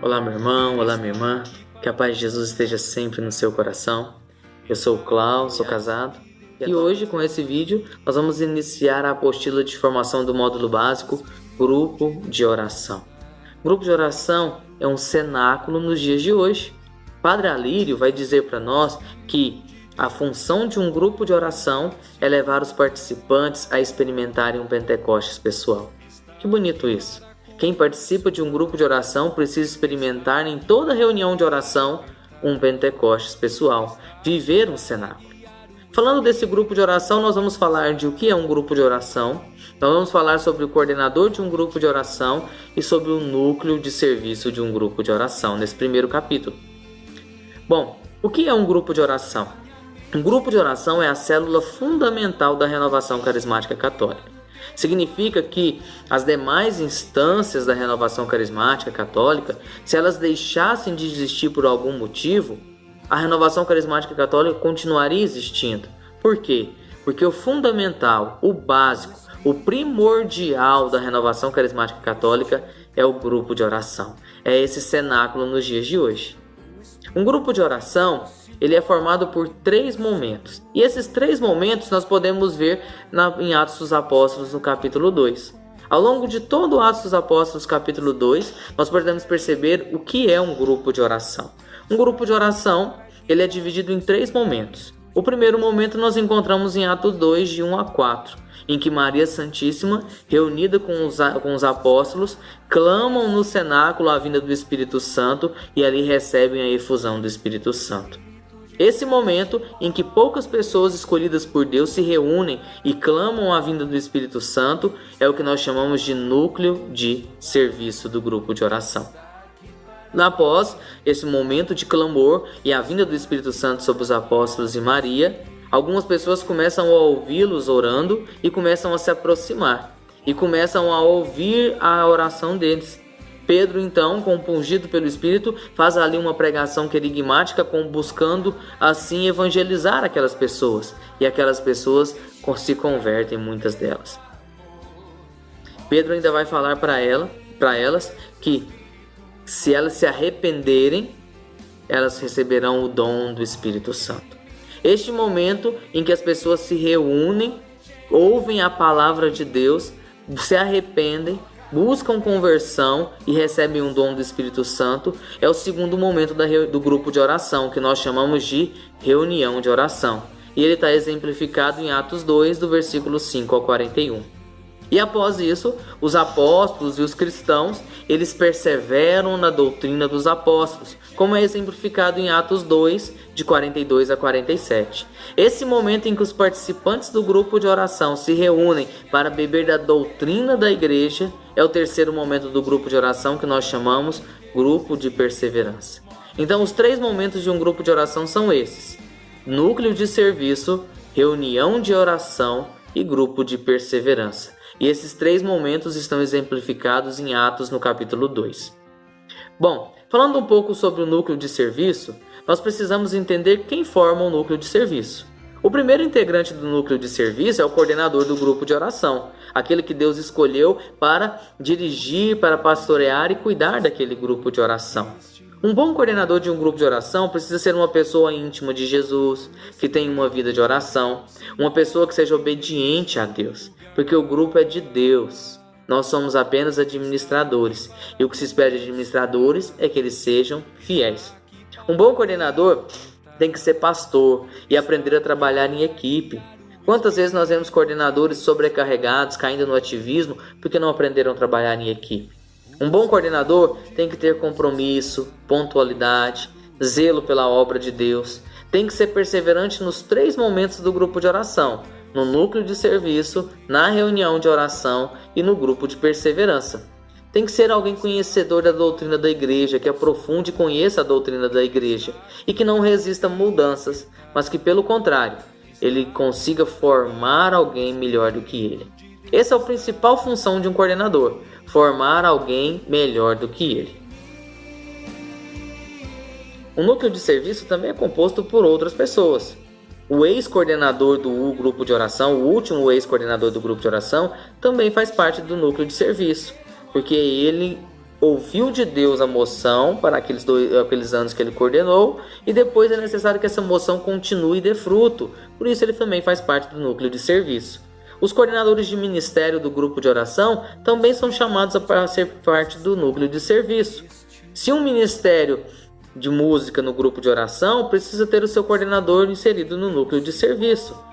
Olá, meu irmão, olá, minha irmã. Que a paz de Jesus esteja sempre no seu coração. Eu sou o Cláudio, sou casado. E hoje, com esse vídeo, nós vamos iniciar a apostila de formação do módulo básico Grupo de Oração. Grupo de oração é um cenáculo nos dias de hoje. Padre Alírio vai dizer para nós que a função de um grupo de oração é levar os participantes a experimentarem um Pentecostes pessoal. Que bonito isso! Quem participa de um grupo de oração precisa experimentar em toda reunião de oração um Pentecostes pessoal, viver um cenáculo. Falando desse grupo de oração, nós vamos falar de o que é um grupo de oração, nós vamos falar sobre o coordenador de um grupo de oração e sobre o núcleo de serviço de um grupo de oração, nesse primeiro capítulo. Bom, o que é um grupo de oração? Um grupo de oração é a célula fundamental da renovação carismática católica. Significa que as demais instâncias da renovação carismática católica, se elas deixassem de existir por algum motivo, a renovação carismática católica continuaria existindo. Por quê? Porque o fundamental, o básico, o primordial da renovação carismática católica é o grupo de oração. É esse cenáculo nos dias de hoje. Um grupo de oração, ele é formado por 3 momentos. E esses 3 momentos nós podemos ver em Atos dos Apóstolos, no capítulo 2. Ao longo de todo o Atos dos Apóstolos, capítulo 2, nós podemos perceber o que é um grupo de oração. Um grupo de oração, ele é dividido em 3 momentos. O primeiro momento nós encontramos em Atos 2, de 1 a 4. Em que Maria Santíssima, reunida com os apóstolos, clamam no cenáculo a vinda do Espírito Santo e ali recebem a efusão do Espírito Santo. Esse momento em que poucas pessoas escolhidas por Deus se reúnem e clamam a vinda do Espírito Santo é o que nós chamamos de núcleo de serviço do grupo de oração. Após esse momento de clamor e a vinda do Espírito Santo sobre os apóstolos e Maria, algumas pessoas começam a ouvi-los orando e começam a se aproximar e começam a ouvir a oração deles. Pedro, então, compungido pelo Espírito, faz ali uma pregação querigmática, buscando assim evangelizar aquelas pessoas. E aquelas pessoas se convertem, muitas delas. Pedro ainda vai falar para elas que se elas se arrependerem, elas receberão o dom do Espírito Santo. Este momento em que as pessoas se reúnem, ouvem a palavra de Deus, se arrependem, buscam conversão e recebem um dom do Espírito Santo, é o segundo momento do grupo de oração, que nós chamamos de reunião de oração. E ele está exemplificado em Atos 2, do versículo 5 ao 41. E após isso, os apóstolos e os cristãos, eles perseveram na doutrina dos apóstolos, como é exemplificado em Atos 2, de 42 a 47. Esse momento em que os participantes do grupo de oração se reúnem para beber da doutrina da igreja é o terceiro momento do grupo de oração, que nós chamamos grupo de perseverança. Então, os 3 momentos de um grupo de oração são esses: núcleo de serviço, reunião de oração e grupo de perseverança. E esses 3 momentos estão exemplificados em Atos, no capítulo 2. Bom, falando um pouco sobre o núcleo de serviço, nós precisamos entender quem forma o núcleo de serviço. O primeiro integrante do núcleo de serviço é o coordenador do grupo de oração, aquele que Deus escolheu para dirigir, para pastorear e cuidar daquele grupo de oração. Um bom coordenador de um grupo de oração precisa ser uma pessoa íntima de Jesus, que tenha uma vida de oração, uma pessoa que seja obediente a Deus, porque o grupo é de Deus. Nós somos apenas administradores, e o que se espera de administradores é que eles sejam fiéis. Um bom coordenador tem que ser pastor e aprender a trabalhar em equipe. Quantas vezes nós vemos coordenadores sobrecarregados, caindo no ativismo, porque não aprenderam a trabalhar em equipe? Um bom coordenador tem que ter compromisso, pontualidade, zelo pela obra de Deus. Tem que ser perseverante nos 3 momentos do grupo de oração: no núcleo de serviço, na reunião de oração e no grupo de perseverança. Tem que ser alguém conhecedor da doutrina da igreja, que aprofunde e conheça a doutrina da igreja e que não resista a mudanças, mas que, pelo contrário, ele consiga formar alguém melhor do que ele. Essa é a principal função de um coordenador: formar alguém melhor do que ele. O núcleo de serviço também é composto por outras pessoas. O ex-coordenador do grupo de oração, o último ex-coordenador do grupo de oração, também faz parte do núcleo de serviço, porque ele ouviu de Deus a moção para aqueles anos que ele coordenou, e depois é necessário que essa moção continue e dê fruto. Por isso ele também faz parte do núcleo de serviço. Os coordenadores de ministério do grupo de oração também são chamados a ser parte do núcleo de serviço. Se um ministério de música no grupo de oração, precisa ter o seu coordenador inserido no núcleo de serviço.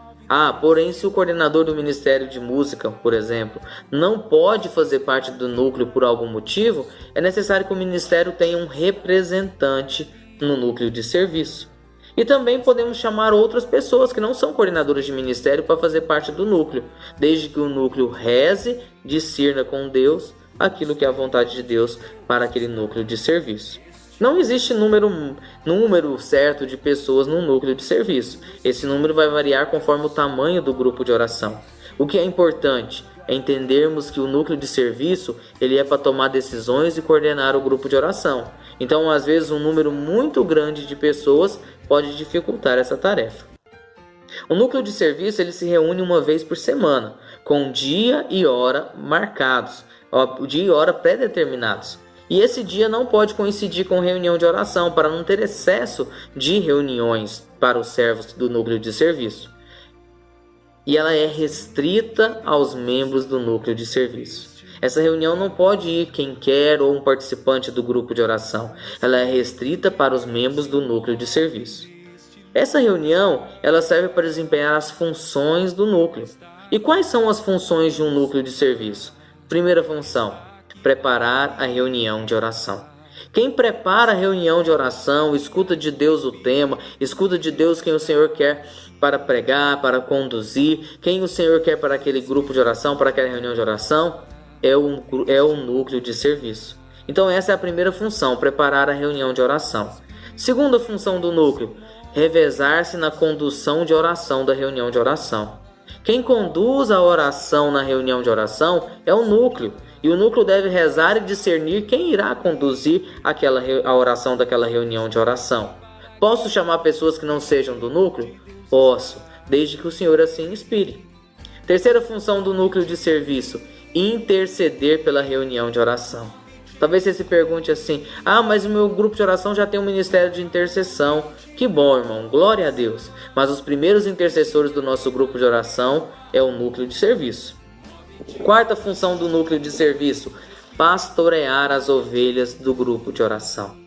Porém, se o coordenador do Ministério de Música, por exemplo, não pode fazer parte do núcleo por algum motivo, é necessário que o Ministério tenha um representante no núcleo de serviço. E também podemos chamar outras pessoas que não são coordenadores de ministério para fazer parte do núcleo, desde que o núcleo reze, discirna com Deus aquilo que é a vontade de Deus para aquele núcleo de serviço. Não existe número certo de pessoas no núcleo de serviço. Esse número vai variar conforme o tamanho do grupo de oração. O que é importante é entendermos que o núcleo de serviço ele é para tomar decisões e coordenar o grupo de oração. Então, às vezes, um número muito grande de pessoas pode dificultar essa tarefa. O núcleo de serviço ele se reúne uma vez por semana, com dia e hora marcados, dia e hora pré-determinados. E esse dia não pode coincidir com reunião de oração, para não ter excesso de reuniões para os servos do núcleo de serviço. E ela é restrita aos membros do núcleo de serviço. Essa reunião não pode ir quem quer ou um participante do grupo de oração. Ela é restrita para os membros do núcleo de serviço. Essa reunião ela serve para desempenhar as funções do núcleo. E quais são as funções de um núcleo de serviço? Primeira função: preparar a reunião de oração. Quem prepara a reunião de oração, escuta de Deus o tema, escuta de Deus quem o Senhor quer para pregar, para conduzir, quem o Senhor quer para aquele grupo de oração, para aquela reunião de oração, é o núcleo de serviço. Então essa é a primeira função, preparar a reunião de oração. Segunda função do núcleo: revezar-se na condução de oração da reunião de oração. Quem conduz a oração na reunião de oração é o núcleo. E o núcleo deve rezar e discernir quem irá conduzir a oração daquela reunião de oração. Posso chamar pessoas que não sejam do núcleo? Posso, desde que o Senhor assim inspire. Terceira função do núcleo de serviço: interceder pela reunião de oração. Talvez você se pergunte assim: mas o meu grupo de oração já tem um ministério de intercessão. Que bom, irmão, glória a Deus. Mas os primeiros intercessores do nosso grupo de oração é o núcleo de serviço. Quarta função do núcleo de serviço: pastorear as ovelhas do grupo de oração.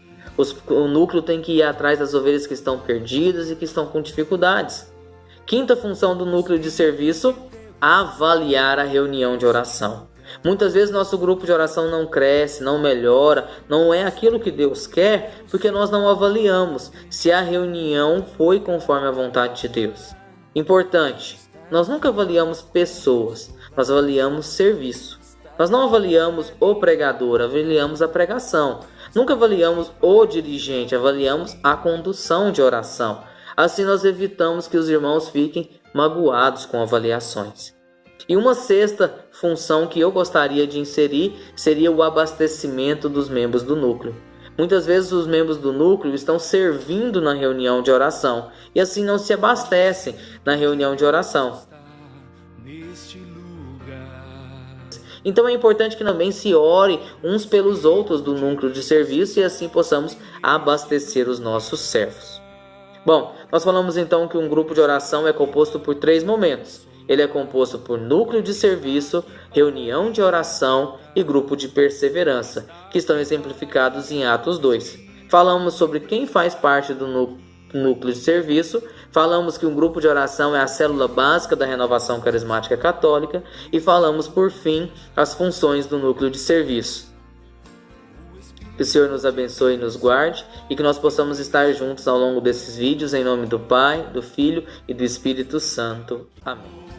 O núcleo tem que ir atrás das ovelhas que estão perdidas e que estão com dificuldades. Quinta função do núcleo de serviço: avaliar a reunião de oração. Muitas vezes nosso grupo de oração não cresce, não melhora, não é aquilo que Deus quer, porque nós não avaliamos se a reunião foi conforme a vontade de Deus. Importante: nós nunca avaliamos pessoas, nós avaliamos serviço. Nós não avaliamos o pregador, avaliamos a pregação. Nunca avaliamos o dirigente, avaliamos a condução de oração. Assim nós evitamos que os irmãos fiquem magoados com avaliações. E uma sexta função que eu gostaria de inserir seria o abastecimento dos membros do núcleo. Muitas vezes os membros do núcleo estão servindo na reunião de oração e assim não se abastecem na reunião de oração. Então é importante que também se ore uns pelos outros do núcleo de serviço e assim possamos abastecer os nossos servos. Bom, nós falamos então que um grupo de oração é composto por 3 momentos. Ele é composto por núcleo de serviço, reunião de oração e grupo de perseverança, que estão exemplificados em Atos 2. Falamos sobre quem faz parte do núcleo de serviço, falamos que um grupo de oração é a célula básica da renovação carismática católica e falamos, por fim, as funções do núcleo de serviço. Que o Senhor nos abençoe e nos guarde e que nós possamos estar juntos ao longo desses vídeos, em nome do Pai, do Filho e do Espírito Santo. Amém.